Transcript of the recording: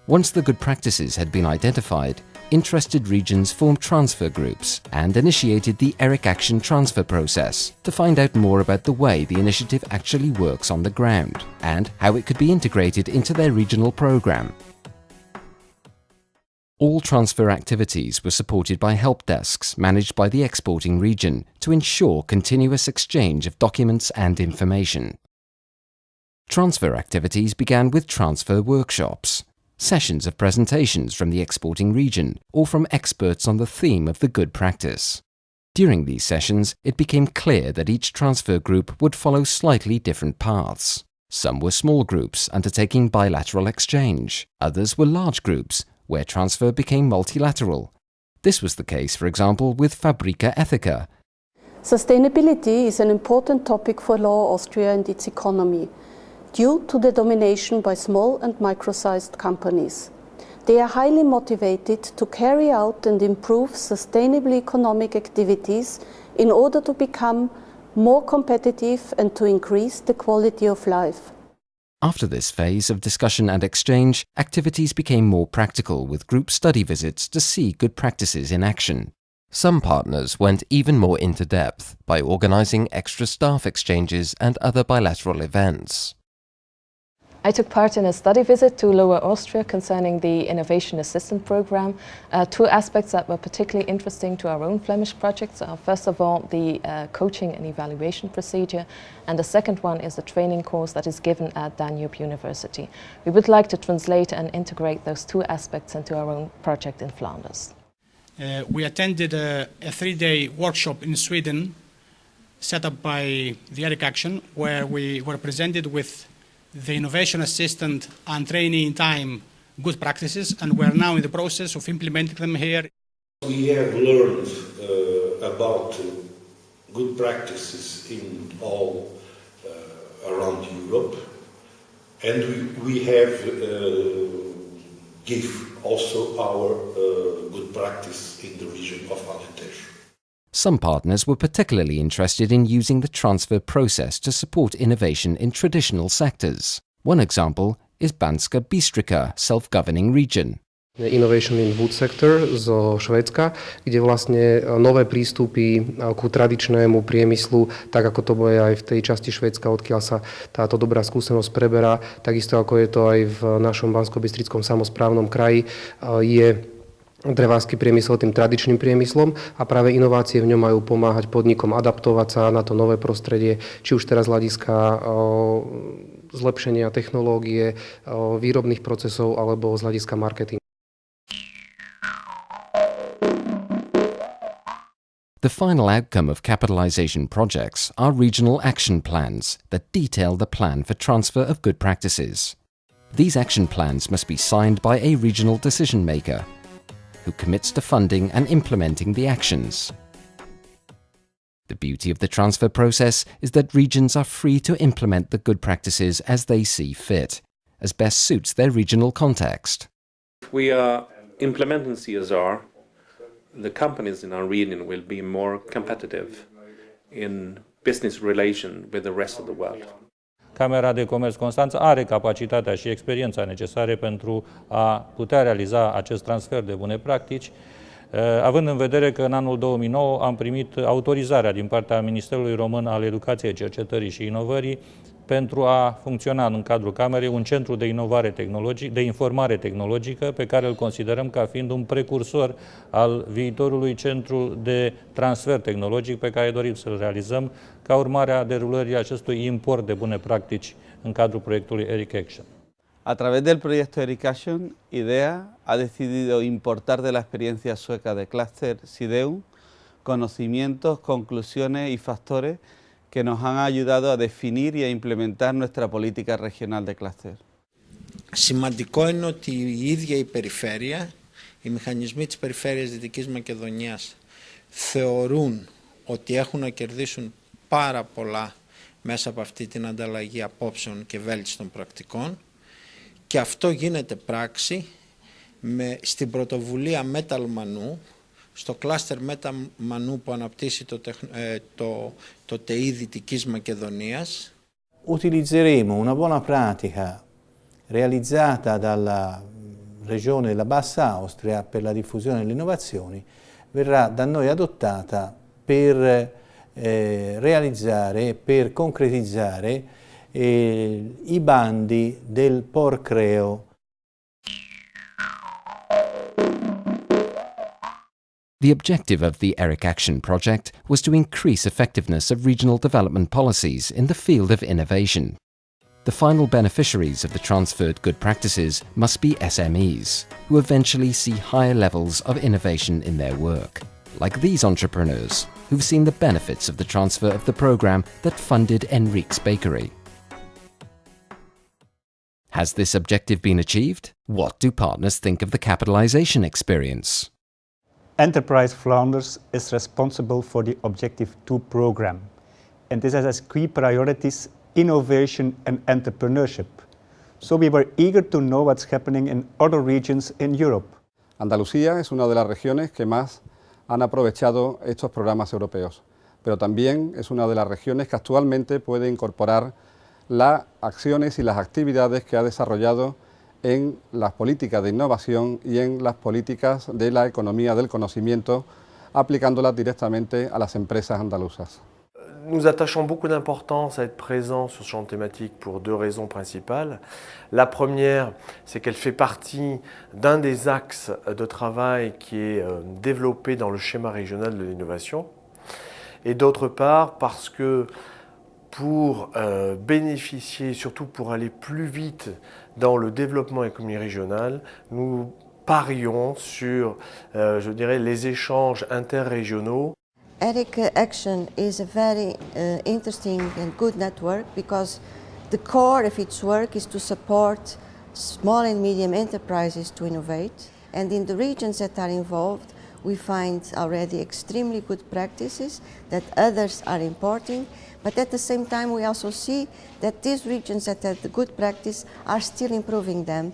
Once the good practices had been identified, interested regions formed transfer groups and initiated the ERIK ACTION transfer process to find out more about the way the initiative actually works on the ground and how it could be integrated into their regional program. All transfer activities were supported by help desks managed by the exporting region to ensure continuous exchange of documents and information. Transfer activities began with transfer workshops, sessions of presentations from the exporting region or from experts on the theme of the good practice. During these sessions, it became clear that each transfer group would follow slightly different paths. Some were small groups undertaking bilateral exchange, others were large groups where transfer became multilateral. This was the case, for example, with Fabrica Ethica. Sustainability is an important topic for Law Austria and its economy, due to the domination by small and micro-sized companies. They are highly motivated to carry out and improve sustainable economic activities in order to become more competitive and to increase the quality of life. After this phase of discussion and exchange, activities became more practical with group study visits to see good practices in action. Some partners went even more into depth by organizing extra staff exchanges and other bilateral events. I took part in a study visit to Lower Austria concerning the Innovation Assistance Program. Two aspects that were particularly interesting to our own Flemish projects are, first of all, the coaching and evaluation procedure, and the second one is the training course that is given at Danube University. We would like to translate and integrate those two aspects into our own project in Flanders. We attended a 3-day workshop in Sweden set up by the ERIK ACTION, where we were presented with the innovation assistant and training in time good practices, and we're now in the process of implementing them here. We have learned about good practices in all around Europe, and we have give also our good practice in the region of Alentejo. Some partners were particularly interested in using the transfer process to support innovation in traditional sectors. One example is Banska Bystrica self-governing region. Innovation in Wood Sector zo Švédska, kde vlastne nové prístupy ku tradičnému priemyslu, tak ako to bude aj v tej časti Švédska, odkiaľ sa táto dobrá skúsenosť preberá, takisto ako je to aj v našom Banskobystrickom samosprávnom kraji, je drevársky priemysel tým tradičným priemyslom a práve inovácie v ňom majú pomáhať podnikom adaptovať sa na to nové prostredie, či už teraz z hľadiska zlepšenia technológie, výrobných procesov alebo z hľadiska marketingu. The final outcome of capitalization projects are regional action plans that detail the plan for transfer of good practices. These action plans must be signed by a regional decision maker who commits to funding and implementing the actions. The beauty of the transfer process is that regions are free to implement the good practices as they see fit, as best suits their regional context. If we are implementing CSR, the companies in our region will be more competitive in business relation with the rest of the world. Camera de Comerț Constanța are capacitatea și experiența necesare pentru a putea realiza acest transfer de bune practici, având în vedere că în anul 2009 am primit autorizarea din partea Ministerului Român al Educației, Cercetării și Inovării pentru a funcționa în cadrul Camerei un centru de informare tehnologică pe care îl considerăm ca fiind un precursor al viitorului centru de transfer tehnologic pe care dorim să-l realizăm ca urmare a derulării acestui import de bune practici în cadrul proiectului ERIK ACTION. A través del proyecto ERIK ACTION, IDEA ha decidido importar de la experiencia sueca de Cluster SIDEUM conocimientos, conclusiones y factores que nos han ayudado a definir y a implementar nuestra política regional de clúster. Σημαντικό είναι ότι η ίδια η περιφέρεια, οι μηχανισμοί της περιφέρειας Δυτικής Μακεδονίας θεωρούν ότι έχουν να κερδίσουν πάρα πολλά μέσα από αυτή την ανταλλαγή απόψεων και βέλτιστων πρακτικών, και αυτό γίνεται πράξη στην πρωτοβουλία Metal Manu, στο κλάστερ Metal Manu που αναπτύσσει το ΤΕΙ Δυτικής Μακεδονίας. Utilizzeremo una buona pratica realizzata dalla regione della Bassa Austria per la diffusione delle innovazioni verrà da noi adottata per realizzare, per concretizzare i bandi del Porcreo. The objective of the ERIK Action project was to increase effectiveness of regional development policies in the field of innovation. The final beneficiaries of the transferred good practices must be SMEs, who eventually see higher levels of innovation in their work, like these entrepreneurs, who've seen the benefits of the transfer of the program that funded ERIK's bakery. Has this objective been achieved? What do partners think of the capitalization experience? Enterprise Flanders is responsible for the Objective 2 program, and this has as key priorities innovation and entrepreneurship. So we were eager to know what's happening in other regions in Europe. Andalucía es una de las regiones que más han aprovechado estos programas europeos, pero también es una de las regiones que actualmente puede incorporar las acciones y las actividades que ha desarrollado en las políticas de innovación y en las políticas de la economía del conocimiento, aplicándolas directamente a las empresas andaluzas. Nous attachons beaucoup d'importance à être présents sur ce champ thématique pour deux raisons principales. La première, c'est qu'elle fait partie d'un des axes de travail qui est développé dans le schéma régional de l'innovation. Et d'autre part, parce que pour bénéficier, surtout pour aller plus vite dans le développement économique régional, nous parions sur, je dirais, les échanges interrégionaux. ERIK Action is a very interesting and good network because the core of its work is to support small and medium enterprises to innovate. And in the regions that are involved, we find already extremely good practices that others are importing. But at the same time, we also see that these regions that have the good practice are still improving them